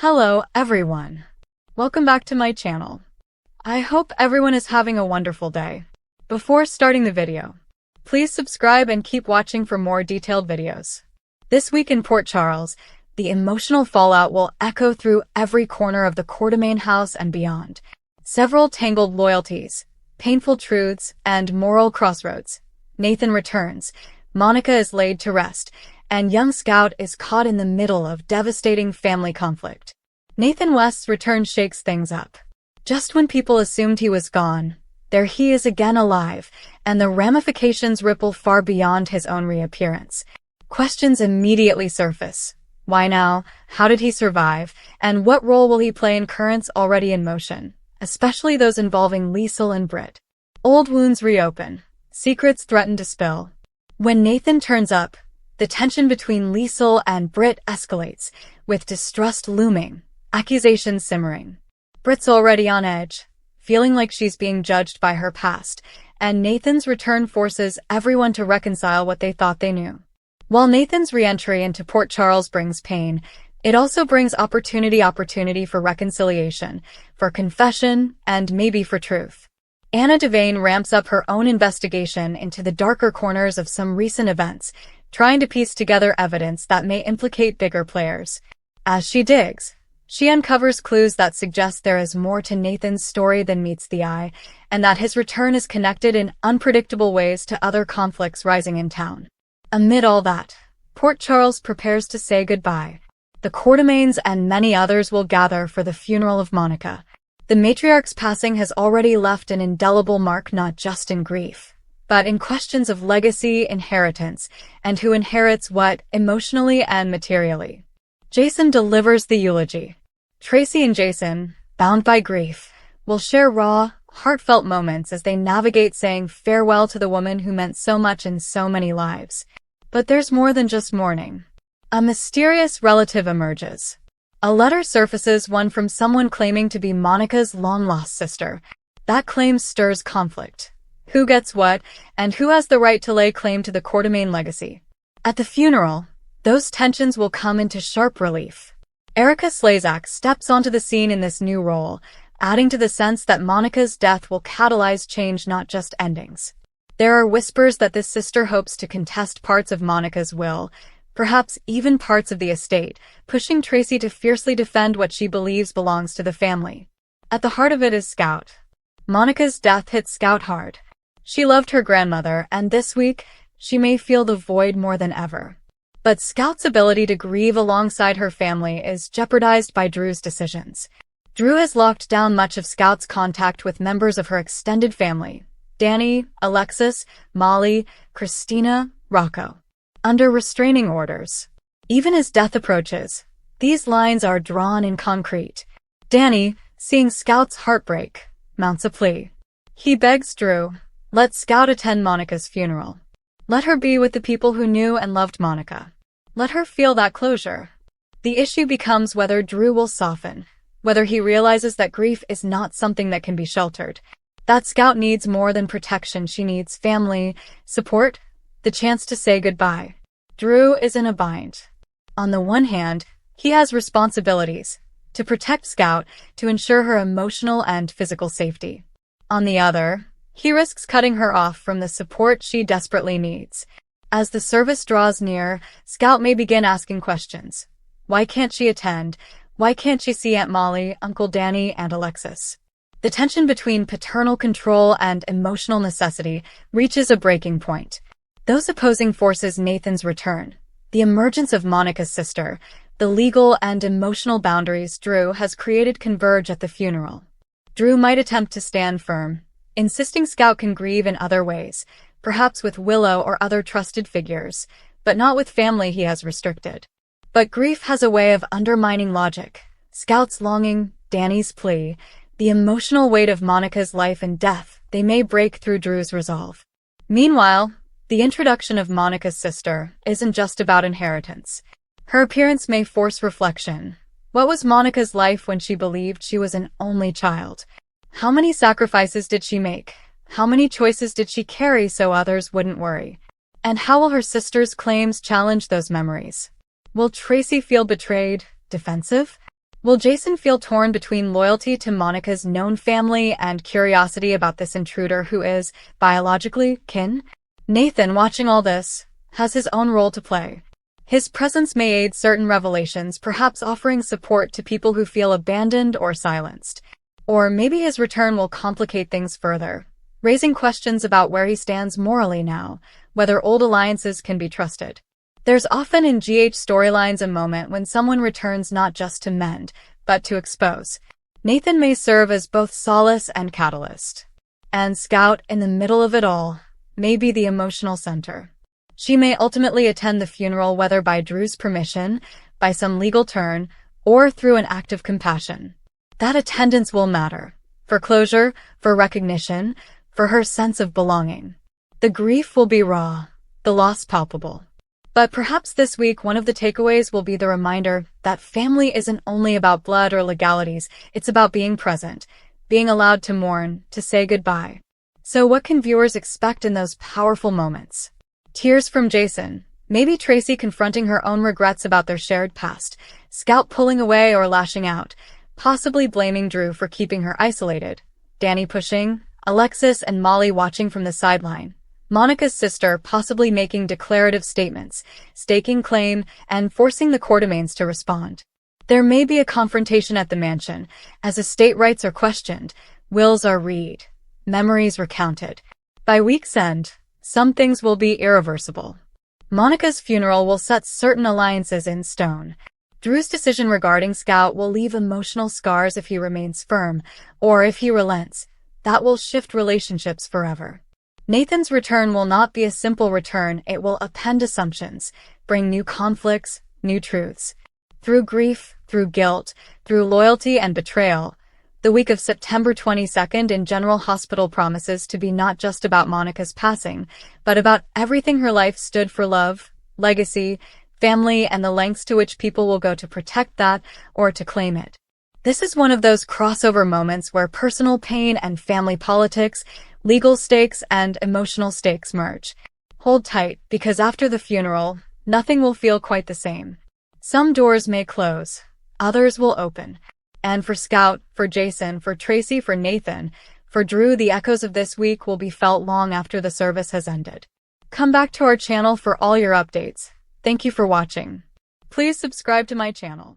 Hello, everyone. Welcome back to my channel. I hope everyone is having a wonderful day. Before starting the video, please subscribe and keep watching for more detailed videos. This week in Port Charles, the emotional fallout will echo through every corner of the Quartermaine house and beyond. Several tangled loyalties, painful truths, and moral crossroads. Nathan returns, Monica is laid to rest, and young Scout is caught in the middle of devastating family conflict. Nathan West's return shakes things up. Just when people assumed he was gone, there he is again alive, and the ramifications ripple far beyond his own reappearance. Questions immediately surface. Why now? How did he survive? And what role will he play in currents already in motion, especially those involving Liesl and Britt? Old wounds reopen. Secrets threaten to spill. When Nathan turns up, the tension between Liesl and Britt escalates, with distrust looming, accusations simmering. Britt's already on edge, feeling like she's being judged by her past, and Nathan's return forces everyone to reconcile what they thought they knew. While Nathan's re-entry into Port Charles brings pain, it also brings opportunity for reconciliation, for confession, and maybe for truth. Anna Devane ramps up her own investigation into the darker corners of some recent events, trying to piece together evidence that may implicate bigger players. As she digs, she uncovers clues that suggest there is more to Nathan's story than meets the eye, and that his return is connected in unpredictable ways to other conflicts rising in town. Amid all that, Port Charles prepares to say goodbye. The Quartermaines and many others will gather for the funeral of Monica. The matriarch's passing has already left an indelible mark not just in grief, but in questions of legacy, inheritance, and who inherits what, emotionally and materially. Jason delivers the eulogy. Tracy and Jason, bound by grief, will share raw, heartfelt moments as they navigate saying farewell to the woman who meant so much in so many lives. But there's more than just mourning. A mysterious relative emerges. A letter surfaces, one from someone claiming to be Monica's long-lost sister. That claim stirs conflict. Who gets what, and who has the right to lay claim to the Quartermaine legacy? At the funeral, those tensions will come into sharp relief. Erica Slezak steps onto the scene in this new role, adding to the sense that Monica's death will catalyze change, not just endings. There are whispers that this sister hopes to contest parts of Monica's will, perhaps even parts of the estate, pushing Tracy to fiercely defend what she believes belongs to the family. At the heart of it is Scout. Monica's death hit Scout hard. She loved her grandmother, and this week, she may feel the void more than ever. But Scout's ability to grieve alongside her family is jeopardized by Drew's decisions. Drew has locked down much of Scout's contact with members of her extended family: Danny, Alexis, Molly, Christina, Rocco. Under restraining orders. Even as death approaches, these lines are drawn in concrete. Danny, seeing Scout's heartbreak, mounts a plea. He begs Drew, let Scout attend Monica's funeral. Let her be with the people who knew and loved Monica. Let her feel that closure. The issue becomes whether Drew will soften, whether he realizes that grief is not something that can be sheltered. That Scout needs more than protection. She needs family, support, the chance to say goodbye. Drew is in a bind. On the one hand, he has responsibilities to protect Scout, to ensure her emotional and physical safety. On the other, he risks cutting her off from the support she desperately needs. As the service draws near, Scout may begin asking questions. Why can't she attend? Why can't she see Aunt Molly, Uncle Danny, and Alexis? The tension between paternal control and emotional necessity reaches a breaking point. Those opposing forces: Nathan's return, the emergence of Monica's sister, the legal and emotional boundaries Drew has created converge at the funeral. Drew might attempt to stand firm, insisting Scout can grieve in other ways, perhaps with Willow or other trusted figures, but not with family he has restricted. But grief has a way of undermining logic. Scout's longing, Danny's plea, the emotional weight of Monica's life and death, they may break through Drew's resolve. Meanwhile, the introduction of Monica's sister isn't just about inheritance. Her appearance may force reflection. What was Monica's life when she believed she was an only child? How many sacrifices did she make? How many choices did she carry so others wouldn't worry? And how will her sister's claims challenge those memories? Will Tracy feel betrayed, defensive? Will Jason feel torn between loyalty to Monica's known family and curiosity about this intruder who is, biologically, kin? Nathan, watching all this, has his own role to play. His presence may aid certain revelations, perhaps offering support to people who feel abandoned or silenced. Or maybe his return will complicate things further, raising questions about where he stands morally now, whether old alliances can be trusted. There's often in GH storylines a moment when someone returns not just to mend, but to expose. Nathan may serve as both solace and catalyst. And Scout, in the middle of it all, may be the emotional center. She may ultimately attend the funeral whether by Drew's permission, by some legal turn, or through an act of compassion. That attendance will matter. For closure, for recognition, for her sense of belonging. The grief will be raw, the loss palpable. But perhaps this week one of the takeaways will be the reminder that family isn't only about blood or legalities, it's about being present, being allowed to mourn, to say goodbye. So what can viewers expect in those powerful moments? Tears from Jason, maybe Tracy confronting her own regrets about their shared past, Scout pulling away or lashing out, possibly blaming Drew for keeping her isolated, Danny pushing, Alexis and Molly watching from the sideline. Monica's sister possibly making declarative statements, staking claim, and forcing the Quartermaines to respond. There may be a confrontation at the mansion, as estate rights are questioned, wills are read, memories recounted. By week's end, some things will be irreversible. Monica's funeral will set certain alliances in stone. Drew's decision regarding Scout will leave emotional scars if he remains firm, or if he relents, that will shift relationships forever. Nathan's return will not be a simple return, it will upend assumptions, bring new conflicts, new truths. Through grief, through guilt, through loyalty and betrayal, the week of September 22nd in General Hospital promises to be not just about Monica's passing, but about everything her life stood for: love, legacy, family, and the lengths to which people will go to protect that or to claim it. This is one of those crossover moments where personal pain and family politics, legal stakes and emotional stakes merge. Hold tight, because after the funeral, nothing will feel quite the same. Some doors may close, others will open. And for Scout, for Jason, for Tracy, for Nathan, for Drew, the echoes of this week will be felt long after the service has ended. Come back to our channel for all your updates. Thank you for watching. Please subscribe to my channel.